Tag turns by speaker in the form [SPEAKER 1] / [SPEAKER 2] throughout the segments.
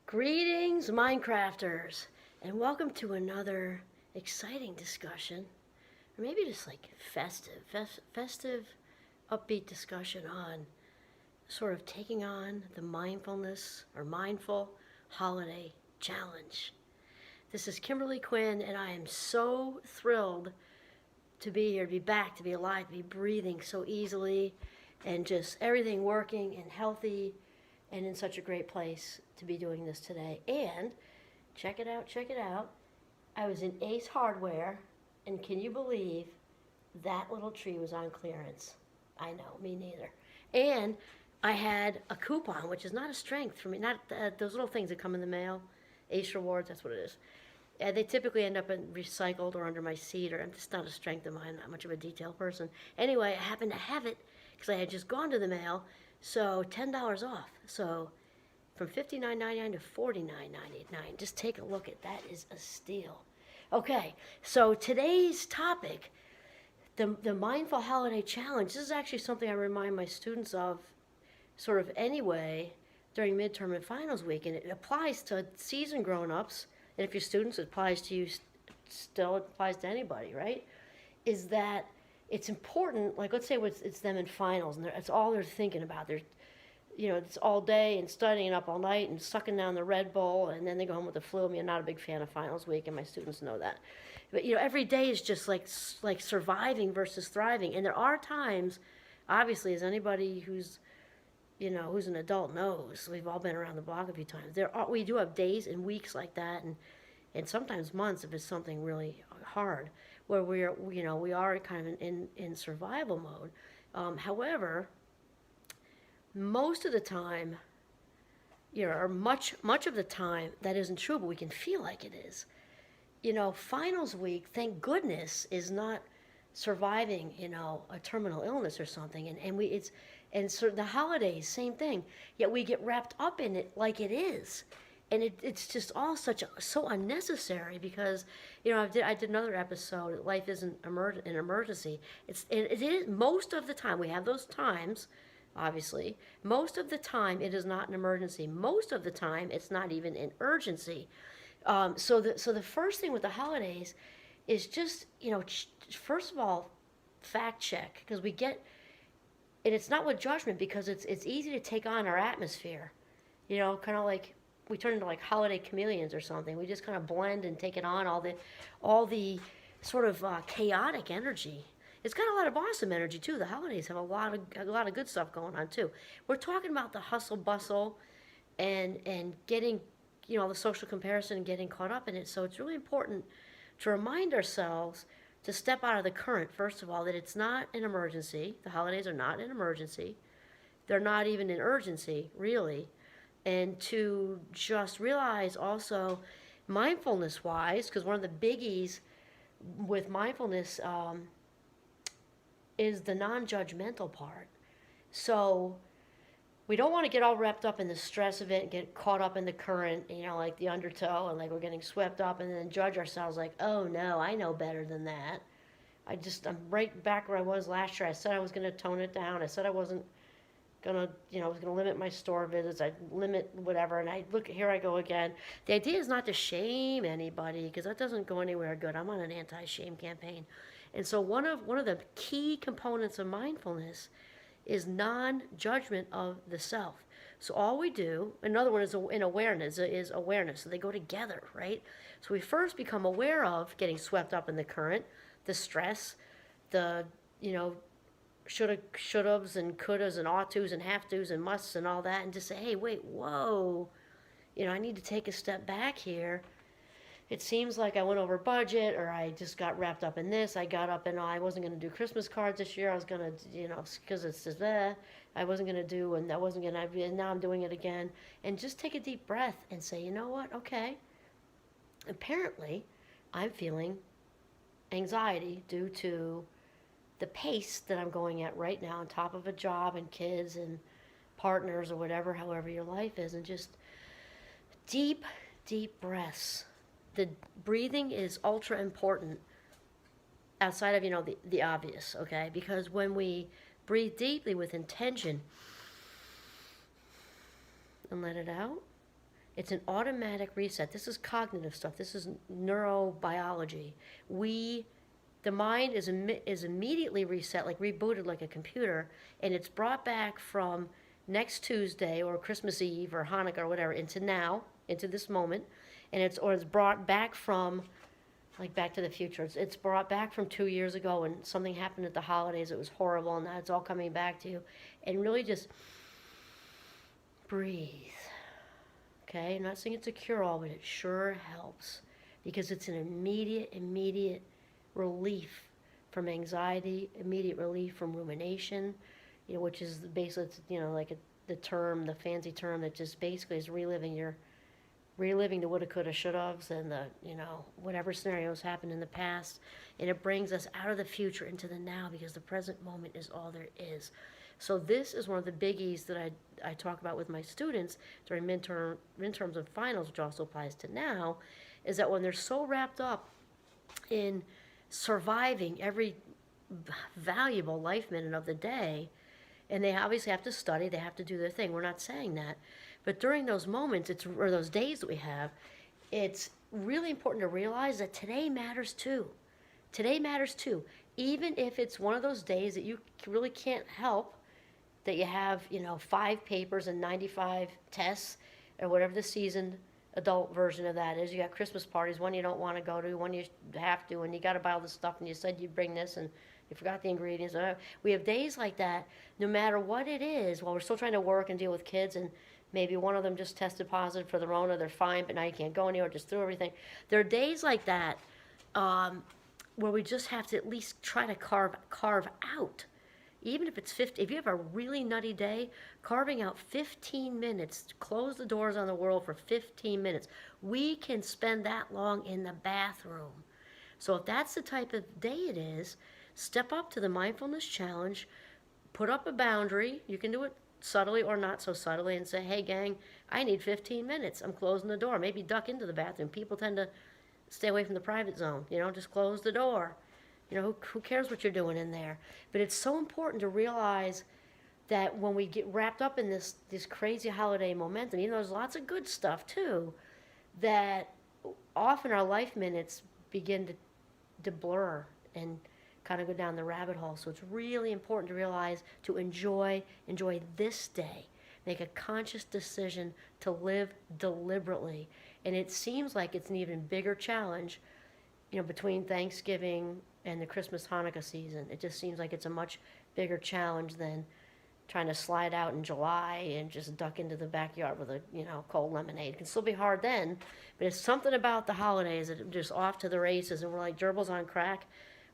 [SPEAKER 1] Greetings, Minecrafters, and welcome to another exciting discussion, or maybe just like festive, upbeat discussion on sort of taking on the mindfulness or mindful holiday challenge. This is Kimberly Quinn, and I am so thrilled to be here, to be back, to be alive, to be breathing so easily, and just everything working and healthy and in such a great place to be doing this today. And check it out. I was in Ace Hardware, and can you believe that little tree was on clearance? I know, me neither. And I had a coupon, which is not a strength for me, not those little things that come in the mail, Ace Rewards, that's what it is. They typically end up in recycled or under my seat, or I'm just not a strength of mine, not much of a detail person. Anyway, I happened to have it because I had just gone to the mail, so $10 off. So from $59.99 to $49.99. Just take a look at that. Is a steal. Okay, so today's topic, the Mindful Holiday Challenge. This is actually something I remind my students of sort of anyway during midterm and finals week, and it applies to seasoned grown-ups, and if you're students, it applies to you still, it applies to anybody, right? Is that it's important, like let's say it's them in finals, and it's all they're thinking about. They're, it's all day and studying up all night and sucking down the Red Bull, and then they go home with the flu. I mean, I'm not a big fan of finals week, and my students know that. But, every day is just like surviving versus thriving. And there are times, obviously, as anybody who's an adult knows, we've all been around the block a few times. We do have days and weeks like that, and sometimes months if it's something really hard, where we are kind of in survival mode. However, most of the time, or much of the time, that isn't true, but we can feel like it is. Finals week, thank goodness, is not surviving, a terminal illness or something, and so the holidays, same thing. Yet we get wrapped up in it like it is, and it's just all so unnecessary because, I did another episode. Life isn't an emergency. It is most of the time. We have those times, obviously. Most of the time, it is not an emergency. Most of the time, it's not even an urgency. So the first thing with the holidays is just, first of all, fact check, because we get, and it's not with judgment, because it's easy to take on our atmosphere, kind of like we turn into like holiday chameleons or something. We just kind of blend and take it on all the sort of chaotic energy. It's got a lot of awesome energy too. The holidays have a lot of good stuff going on too. We're talking about the hustle bustle and getting, the social comparison and getting caught up in it. So it's really important to remind ourselves to step out of the current, first of all, that it's not an emergency. The holidays are not an emergency. They're not even an urgency, really. And to just realize also, mindfulness-wise, because one of the biggies with mindfulness is the non-judgmental part. So we don't want to get all wrapped up in the stress of it and get caught up in the current, like the undertow, and like we're getting swept up, and then judge ourselves like, oh no, I know better than that. I'm right back where I was last year. I said I was going to tone it down. I said I wasn't going to, I was going to limit my store visits. I'd limit whatever, and here I go again. The idea is not to shame anybody, because that doesn't go anywhere good. I'm on an anti-shame campaign. And so one of the key components of mindfulness is non-judgment of the self. So all we do, another one is in awareness, is awareness. So they go together, right? So we first become aware of getting swept up in the current, the stress, the, should'ves and could'ves and ought to's and have to's and musts and all that, and just say, hey, wait, whoa, I need to take a step back here. It seems like I went over budget, or I just got wrapped up in this. I got up and I wasn't going to do Christmas cards this year. I was going to, because it's just I wasn't going to do, and I wasn't going to, and now I'm doing it again. And just take a deep breath and say, you know what? Okay. Apparently, I'm feeling anxiety due to the pace that I'm going at right now, on top of a job and kids and partners or whatever, however your life is, and just deep breaths. The breathing is ultra important outside of, the obvious, okay? Because when we breathe deeply with intention and let it out, It's an automatic reset. This is cognitive stuff. This is neurobiology. The mind is immediately reset, like rebooted like a computer, and it's brought back from next Tuesday or Christmas Eve or Hanukkah or whatever into now, into this moment, and it's brought back from like Back to the Future. It's brought back from 2 years ago when something happened at the holidays. It was horrible, and now it's all coming back to you, and really just breathe. Okay, I'm not saying it's a cure-all, but it sure helps because it's an immediate relief from anxiety, immediate relief from rumination, which is basically, like the fancy term that just basically is reliving the woulda, coulda, shoulda-haves and the, whatever scenarios happened in the past. And it brings us out of the future into the now because the present moment is all there is. So this is one of the biggies that I talk about with my students during midterms and finals, which also applies to now, is that when they're so wrapped up in surviving every valuable life minute of the day, and they obviously have to study, they have to do their thing. We're not saying that. But during those moments, or those days that we have, it's really important to realize that today matters too. Today matters too. Even if it's one of those days that you really can't help, that you have, 5 papers and 95 tests, or whatever the seasoned adult version of that is. You got Christmas parties, one you don't want to go to, one you have to, and you got to buy all this stuff, and you said you'd bring this, and you forgot the ingredients. We have days like that, no matter what it is, while we're still trying to work and deal with kids, and maybe one of them just tested positive for the Rona, they're fine, but now you can't go anywhere, just threw everything. There are days like that where we just have to at least try to carve out. Even if it's 50, if you have a really nutty day, carving out 15 minutes, close the doors on the world for 15 minutes. We can spend that long in the bathroom. So if that's the type of day it is, step up to the mindfulness challenge, put up a boundary. You can do it subtly or not so subtly and say, hey gang, I need 15 minutes. I'm closing the door. Maybe duck into the bathroom. People tend to stay away from the private zone. Just close the door. Who cares what you're doing in there? But it's so important to realize that when we get wrapped up in this crazy holiday momentum, even though there's lots of good stuff too, that often our life minutes begin to blur and kind of go down the rabbit hole. So it's really important to realize to enjoy this day. Make a conscious decision to live deliberately. And it seems like it's an even bigger challenge, between Thanksgiving and the Christmas Hanukkah season. It just seems like it's a much bigger challenge than trying to slide out in July and just duck into the backyard with a cold lemonade. It can still be hard then, but it's something about the holidays that are just off to the races, and we're like gerbils on crack,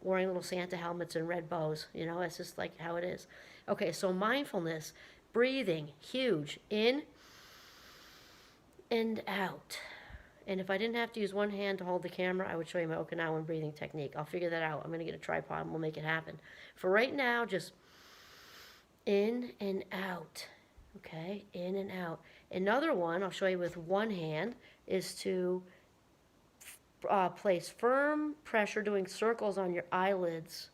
[SPEAKER 1] wearing little Santa helmets and red bows. It's just like how it is. Okay, so mindfulness, breathing, huge. In and out. And if I didn't have to use one hand to hold the camera, I would show you my Okinawan breathing technique. I'll figure that out. I'm going to get a tripod and we'll make it happen. For right now, just in and out. Okay, in and out. Another one I'll show you with one hand is to place firm pressure, doing circles on your eyelids.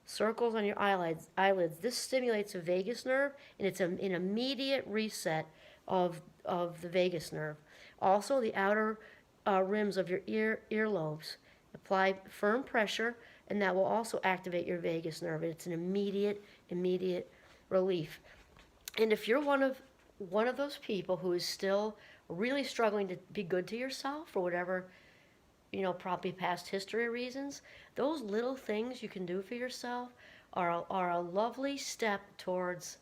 [SPEAKER 1] Circles on your eyelids. This stimulates the vagus nerve, and it's an immediate reset of the vagus nerve. Also, the outer rims of your earlobes. Apply firm pressure, and that will also activate your vagus nerve. It's an immediate relief. And if you're one of those people who is still really struggling to be good to yourself for whatever, probably past history reasons, those little things you can do for yourself are a lovely step towards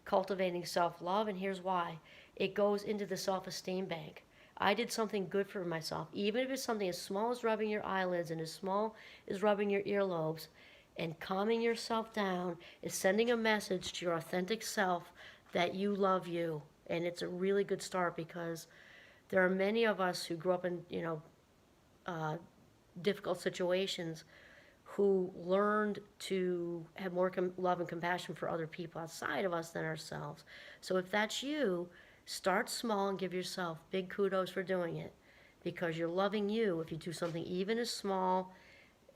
[SPEAKER 1] cultivating self-love. And here's why. It goes into the self-esteem bank. I did something good for myself, even if it's something as small as rubbing your eyelids and as small as rubbing your earlobes, and calming yourself down is sending a message to your authentic self that you love you. And it's a really good start, because there are many of us who grew up in, difficult situations, who learned to have more love and compassion for other people outside of us than ourselves. So if that's you, start small and give yourself big kudos for doing it, because you're loving you if you do something even as small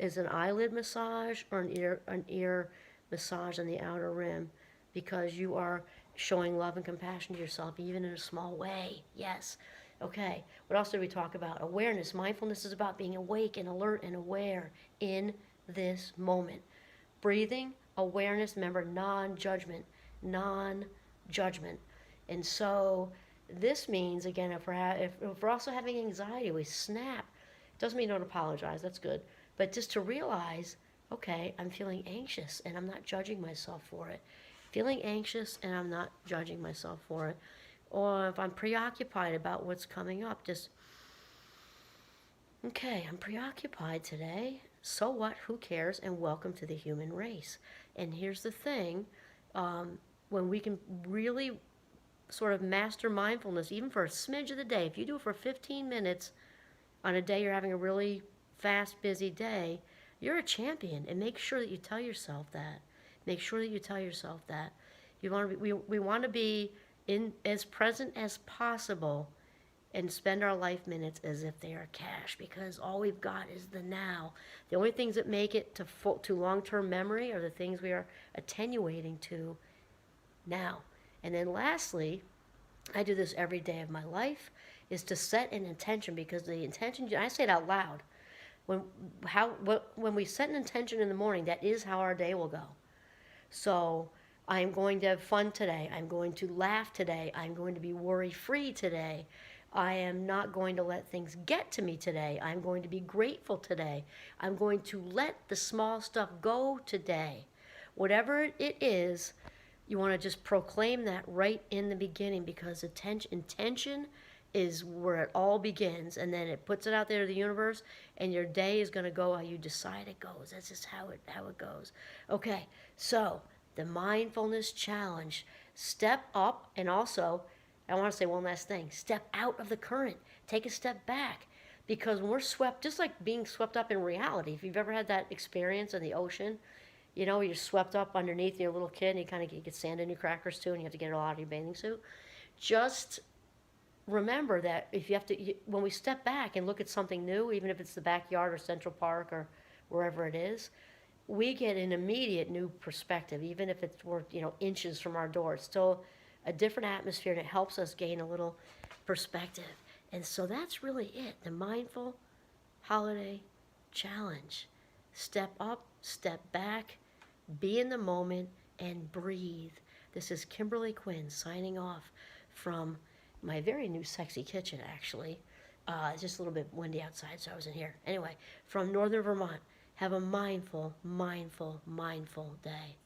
[SPEAKER 1] as an eyelid massage or an ear massage on the outer rim, because you are showing love and compassion to yourself even in a small way. Yes. Okay, what else did we talk about? Awareness. Mindfulness is about being awake and alert and aware in this moment. Breathing, awareness, remember non judgment, non judgment. And so this means, again, if we're also having anxiety, we snap. Doesn't mean don't apologize, that's good. But just to realize, okay, I'm feeling anxious and I'm not judging myself for it. Feeling anxious and I'm not judging myself for it. Or if I'm preoccupied about what's coming up, just, okay, I'm preoccupied today. So what? Who cares? And welcome to the human race. And here's the thing, when we can really sort of master mindfulness, even for a smidge of the day, if you do it for 15 minutes on a day you're having a really fast, busy day, you're a champion. And make sure that you tell yourself that. Make sure that you tell yourself that. You want to be, we want to be in as present as possible and spend our life minutes as if they are cash, because all we've got is the now. The only things that make it to long-term memory are the things we are attenuating to now. And then lastly, I do this every day of my life, is to set an intention, because the intention, I say it out loud, when we set an intention in the morning, that is how our day will go. So I'm going to have fun today. I'm going to laugh today. I'm going to be worry-free today. I am not going to let things get to me today. I'm going to be grateful today. I'm going to let the small stuff go today. Whatever it is, you want to just proclaim that right in the beginning, because intention is where it all begins, and then it puts it out there to the universe, and your day is going to go how you decide it goes. That's just how it goes. Okay, so the mindfulness challenge. Step up, and also, I want to say one last thing. Step out of the current. Take a step back. Because when we're swept, just like being swept up in reality, if you've ever had that experience in the ocean, you know, you're swept up underneath and you're a little kid and you get sand in your crackers too, and you have to get it all out of your bathing suit. Just remember that if you have to, when we step back and look at something new, even if it's the backyard or Central Park or wherever it is, we get an immediate new perspective, even if it's inches from our door. It's still a different atmosphere, and it helps us gain a little perspective. And so that's really it, the Mindful Holiday Challenge. Step up, step back, be in the moment, and breathe. This is Kimberly Quinn signing off from my very new sexy kitchen, actually. It's just a little bit windy outside, so I was in here. Anyway, from Northern Vermont. Have a mindful, mindful, mindful day.